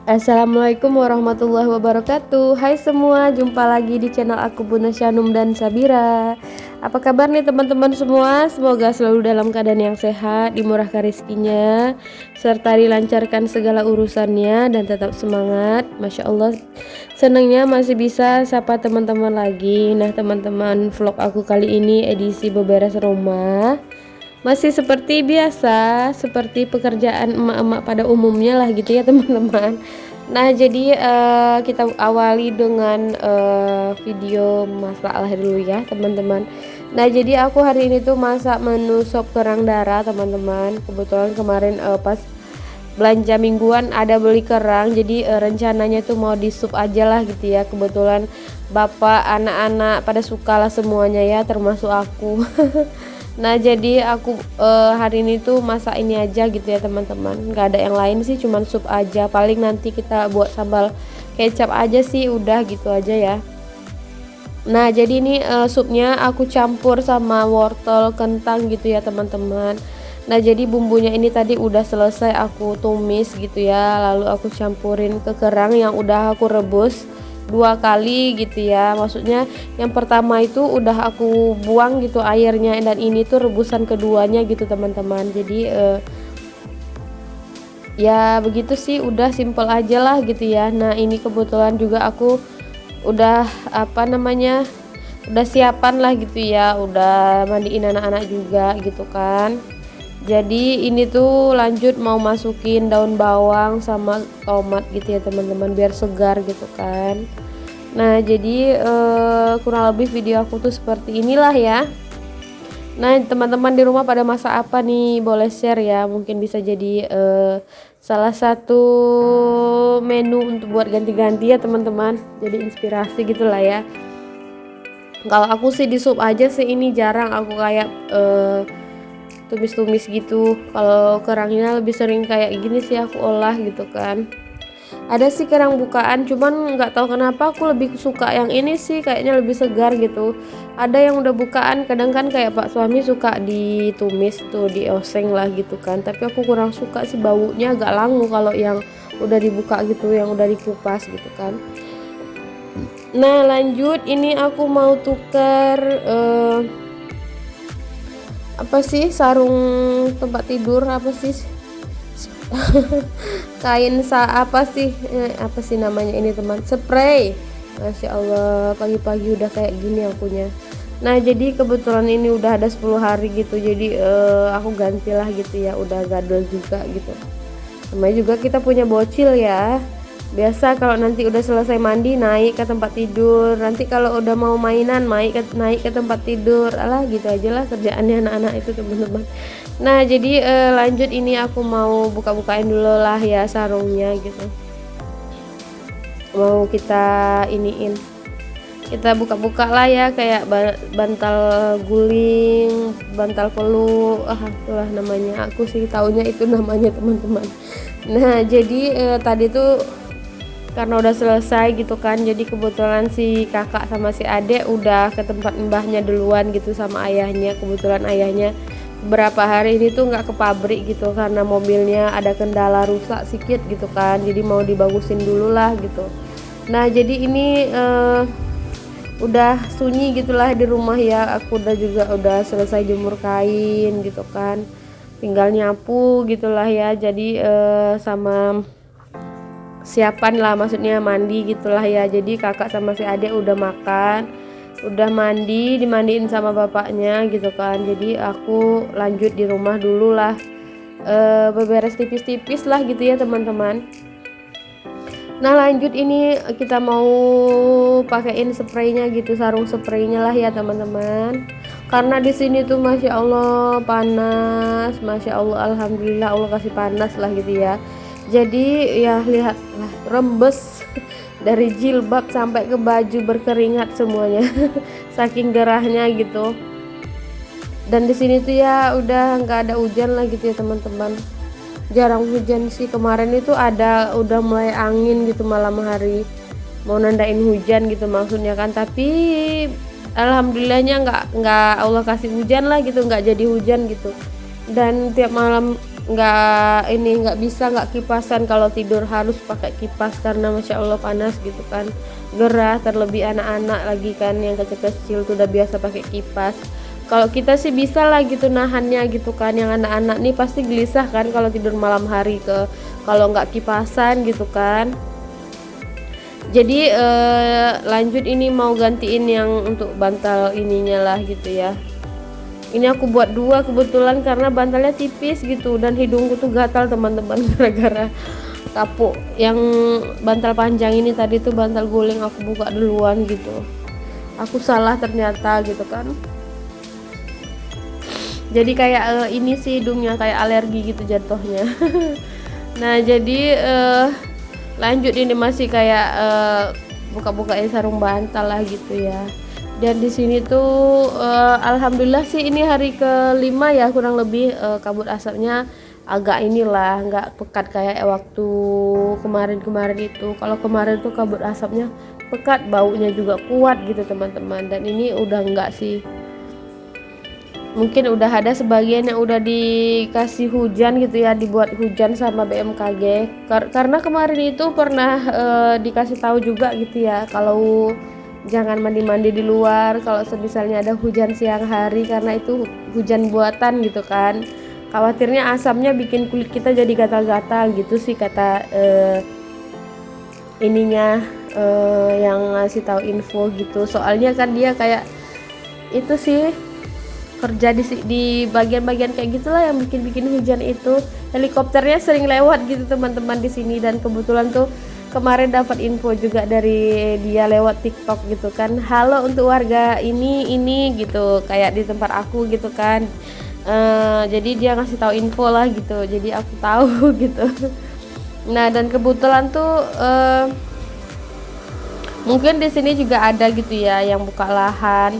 Assalamualaikum warahmatullahi wabarakatuh. Hai semua, jumpa lagi di channel aku Bunda Syanum dan Sabira. Apa kabar nih teman-teman semua? Semoga selalu dalam keadaan yang sehat, dimurahkan rezekinya, serta dilancarkan segala urusannya dan tetap semangat. Masya Allah, senangnya masih bisa sapa teman-teman lagi. Nah teman-teman, vlog aku kali ini edisi beberes rumah. Masih seperti biasa, seperti pekerjaan emak-emak pada umumnya lah gitu ya teman-teman. Nah jadi kita awali dengan video masalah dulu ya teman-teman. Nah jadi aku hari ini tuh masak menu sop kerang darah teman-teman. Kebetulan kemarin pas belanja mingguan ada beli kerang, jadi rencananya tuh mau di sup aja lah gitu ya. Kebetulan bapak, anak-anak pada suka lah semuanya ya, termasuk aku. Nah jadi aku hari ini tuh masak ini aja gitu ya teman-teman, nggak ada yang lain sih, cuman sup aja. Paling nanti kita buat sambal kecap aja sih, udah gitu aja ya. Nah jadi ini supnya aku campur sama wortel kentang gitu ya teman-teman. Nah jadi bumbunya ini tadi udah selesai aku tumis gitu ya, lalu aku campurin ke kerang yang udah aku rebus 2 kali gitu ya. Maksudnya yang pertama itu udah aku buang gitu airnya, dan ini tuh rebusan keduanya gitu teman-teman. Jadi ya begitu sih, udah simple aja lah gitu ya. Nah ini kebetulan juga aku udah apa namanya, udah siapan lah gitu ya, udah mandiin anak-anak juga gitu kan. Jadi ini tuh lanjut mau masukin daun bawang sama tomat gitu ya teman-teman, biar segar gitu kan. Nah jadi kurang lebih video aku tuh seperti inilah ya. Nah teman-teman di rumah pada masak apa nih, boleh share ya, mungkin bisa jadi salah satu menu untuk buat ganti-ganti ya teman-teman, jadi inspirasi gitulah ya. Kalau aku sih di sup aja sih, ini jarang aku kayak tumis-tumis gitu. Kalau kerangnya lebih sering kayak gini sih aku olah gitu kan. Ada sih kerang bukaan, cuman nggak tahu kenapa aku lebih suka yang ini sih, kayaknya lebih segar gitu. Ada yang udah bukaan, kadang kan kayak Pak suami suka ditumis tuh, dioseng lah gitu kan, tapi aku kurang suka sih, baunya agak langu kalau yang udah dibuka gitu, yang udah dikupas gitu kan. Nah lanjut, ini aku mau tuker apa sih, sarung tempat tidur apa sih kain apa sih namanya ini teman, spray. Masya Allah, pagi-pagi udah kayak gini akunya. Nah jadi kebetulan ini udah ada 10 hari gitu, jadi aku gantilah gitu ya, udah gadol juga gitu. Namanya juga kita punya bocil ya, biasa kalau nanti udah selesai mandi naik ke tempat tidur, nanti kalau udah mau mainan naik ke tempat tidur, alah gitu aja lah kerjaannya anak-anak itu teman-teman. Nah jadi lanjut, ini aku mau buka-bukain dulu lah ya sarungnya gitu, mau kita iniin, kita buka-buka lah ya, kayak bantal guling, bantal peluk, itulah namanya, aku sih taunya itu namanya teman-teman. Nah jadi tadi tuh karena udah selesai gitu kan, jadi kebetulan si kakak sama si adek udah ke tempat mbahnya duluan gitu sama ayahnya. Kebetulan ayahnya beberapa hari ini tuh nggak ke pabrik gitu karena mobilnya ada kendala rusak sedikit gitu kan, jadi mau dibagusin dulu lah gitu. Nah jadi ini udah sunyi gitulah di rumah ya, aku udah selesai jemur kain gitu kan, tinggal nyapu gitulah ya. Jadi sama siapan lah, maksudnya mandi gitulah ya. Jadi kakak sama si adik udah makan, udah mandi, dimandiin sama bapaknya gitu kan. Jadi aku lanjut di rumah dulu lah, beberes tipis-tipis lah gitu ya teman-teman. Nah lanjut, ini kita mau pakein spraynya gitu, sarung spraynya lah ya teman-teman. Karena di sini tuh masya Allah panas, masya Allah, alhamdulillah Allah kasih panas lah gitu ya. Jadi ya lihatlah, rembes dari jilbab sampai ke baju berkeringat semuanya saking gerahnya gitu. Dan di sini tuh ya udah nggak ada hujan lah gitu ya teman-teman, jarang hujan sih. Kemarin itu udah mulai angin gitu malam hari, mau nandain hujan gitu maksudnya kan, tapi alhamdulillahnya nggak Allah kasih hujan lah gitu, nggak jadi hujan gitu. Dan tiap malam nggak bisa nggak kipasan. Kalau tidur harus pakai kipas karena masya Allah panas gitu kan, gerah, terlebih anak-anak lagi kan yang kecil-kecil tuh udah biasa pakai kipas. Kalau kita sih bisa lah gitu nahannya gitu kan, yang anak-anak nih pasti gelisah kan kalau tidur malam hari kalau nggak kipasan gitu kan. Jadi lanjut ini mau gantiin yang untuk bantal ininya lah gitu ya. Ini aku buat dua kebetulan karena bantalnya tipis gitu dan hidungku tuh gatal teman-teman gara-gara kapuk. Yang bantal panjang ini tadi tuh bantal guling aku buka duluan gitu. Aku salah ternyata gitu kan. Jadi kayak ini sih hidungnya kayak alergi gitu jatuhnya. Nah jadi lanjut ini masih kayak buka-bukain sarung bantal lah gitu ya. Dan di sini tuh alhamdulillah sih ini hari kelima ya kurang lebih, kabut asapnya agak inilah nggak pekat kayak waktu kemarin-kemarin itu. Kalau kemarin tuh kabut asapnya pekat, baunya juga kuat gitu teman-teman, dan ini udah enggak sih. Mungkin udah ada sebagian yang udah dikasih hujan gitu ya, dibuat hujan sama BMKG. Karena kemarin itu pernah dikasih tahu juga gitu ya, kalau jangan mandi-mandi di luar kalau misalnya ada hujan siang hari, karena itu hujan buatan gitu kan. Khawatirnya asapnya bikin kulit kita jadi gatal-gatal gitu sih kata ininya yang ngasih tahu info gitu. Soalnya kan dia kayak itu sih kerja di bagian-bagian kayak gitulah yang bikin hujan itu. Helikopternya sering lewat gitu teman-teman di sini, dan kebetulan tuh kemarin dapat info juga dari dia lewat TikTok gitu kan. Halo untuk warga ini gitu, kayak di tempat aku gitu kan. Jadi dia ngasih tahu info lah gitu, jadi aku tahu gitu. Nah dan kebetulan tuh mungkin di sini juga ada gitu ya yang buka lahan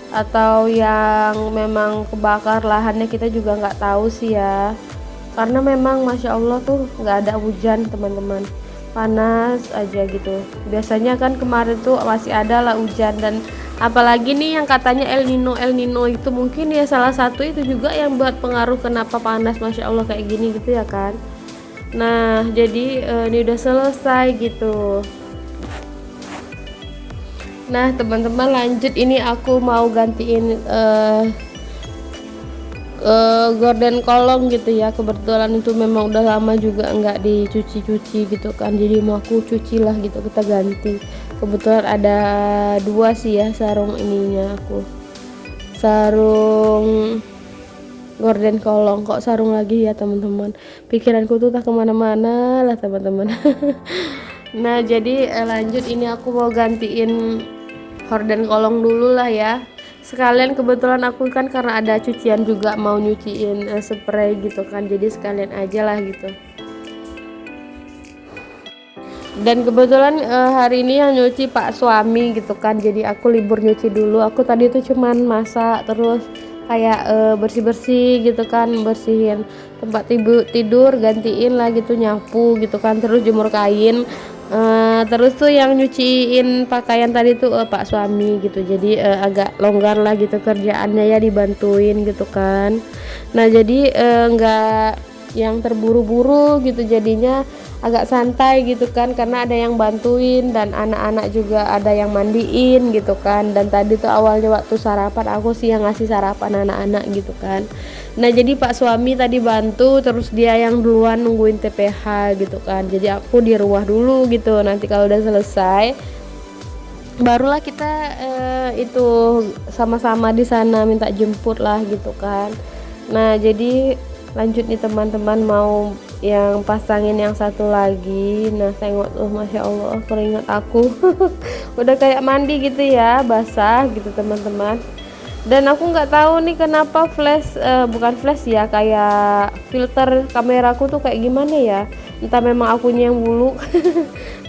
atau yang memang kebakar lahannya, kita juga nggak tahu sih ya, karena memang masya Allah tuh nggak ada hujan teman-teman, panas aja gitu. Biasanya kan kemarin tuh masih ada lah hujan, dan apalagi nih yang katanya El Nino itu mungkin ya salah satu itu juga yang buat pengaruh kenapa panas masya Allah kayak gini gitu ya kan. Nah jadi ini udah selesai gitu. Nah teman-teman lanjut, ini aku mau gantiin gorden kolong gitu ya. Kebetulan itu memang udah lama juga nggak dicuci-cuci gitu kan, jadi mau aku cuci lah gitu, kita ganti. Kebetulan ada dua sih ya sarung ininya, aku sarung gorden kolong, kok sarung lagi ya teman-teman, pikiranku tuh tak kemana-mana lah teman-teman. Nah jadi lanjut, ini aku mau gantiin horden kolong dulu lah ya, sekalian kebetulan aku kan karena ada cucian juga mau nyuciin spray gitu kan, jadi sekalian aja lah gitu. Dan kebetulan hari ini yang nyuci pak suami gitu kan, jadi aku libur nyuci dulu. Aku tadi tuh cuman masak terus kayak bersih-bersih gitu kan, bersihin tempat tidur, gantiin lah gitu, nyapu gitu kan, terus jemur kain. Terus tuh yang nyuciin pakaian tadi tuh pak suami gitu, jadi agak longgar lah gitu kerjaannya ya, dibantuin gitu kan. Nah jadi nggak yang terburu-buru gitu, jadinya agak santai gitu kan, karena ada yang bantuin dan anak-anak juga ada yang mandiin gitu kan. Dan tadi tuh awalnya waktu sarapan aku sih yang ngasih sarapan anak-anak gitu kan. Nah jadi pak suami tadi bantu, terus dia yang duluan nungguin TPH gitu kan, jadi aku di rumah dulu gitu. Nanti kalau udah selesai barulah kita itu sama-sama di sana minta jemput lah gitu kan. Nah jadi lanjut nih teman-teman, mau yang pasangin yang satu lagi. Nah tengok tuh masya Allah keringat aku udah kayak mandi gitu ya, basah gitu teman-teman. Dan aku nggak tahu nih kenapa flash bukan flash ya, kayak filter kameraku tuh kayak gimana ya, entah memang akunya yang bulu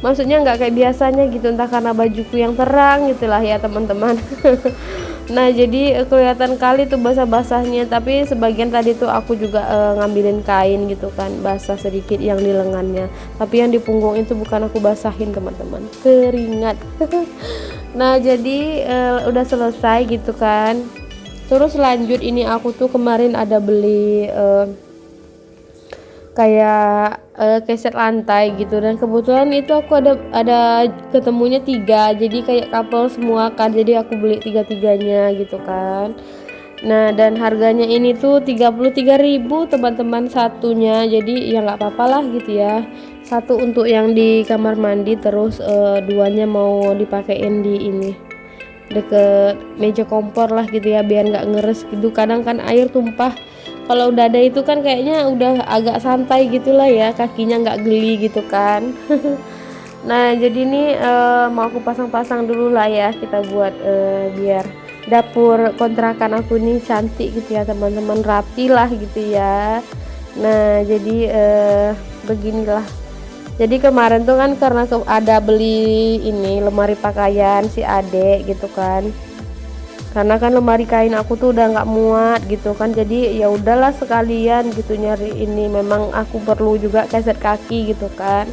maksudnya nggak kayak biasanya gitu, entah karena bajuku yang terang gitulah ya teman-teman. Nah jadi kelihatan kali tuh basah-basahnya, tapi sebagian tadi tuh aku juga ngambilin kain gitu kan, basah sedikit yang di lengannya, tapi yang di punggung itu bukan aku basahin teman-teman, keringat. Nah jadi udah selesai gitu kan. Terus lanjut, ini aku tuh kemarin ada beli kayak keset lantai gitu, dan kebetulan itu aku ada ketemunya 3, jadi kayak couple semua kan, jadi aku beli 3-tiganya gitu kan. Nah, dan harganya ini tuh 33.000 teman-teman satunya, jadi ya nggak apa-apa lah gitu ya. Satu untuk yang di kamar mandi, terus duanya mau dipakein di ini deket meja kompor lah gitu ya, biar nggak ngeres gitu. Kadang kan air tumpah, kalau udah ada itu kan kayaknya udah agak santai gitulah ya, kakinya nggak geli gitu kan. Nah, jadi ini mau aku pasang-pasang dulu lah ya, kita buat biar dapur kontrakan aku nih cantik gitu ya teman-teman, rapi lah gitu ya. Nah, jadi beginilah. Jadi kemarin tuh kan karena ada beli ini lemari pakaian si adek gitu kan, karena kan lemari kain aku tuh udah nggak muat gitu kan, jadi ya udahlah sekalian gitu nyari ini, memang aku perlu juga keset kaki gitu kan,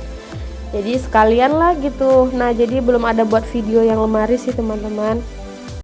jadi sekalian lah gitu. Nah, jadi belum ada buat video yang lemari sih teman-teman.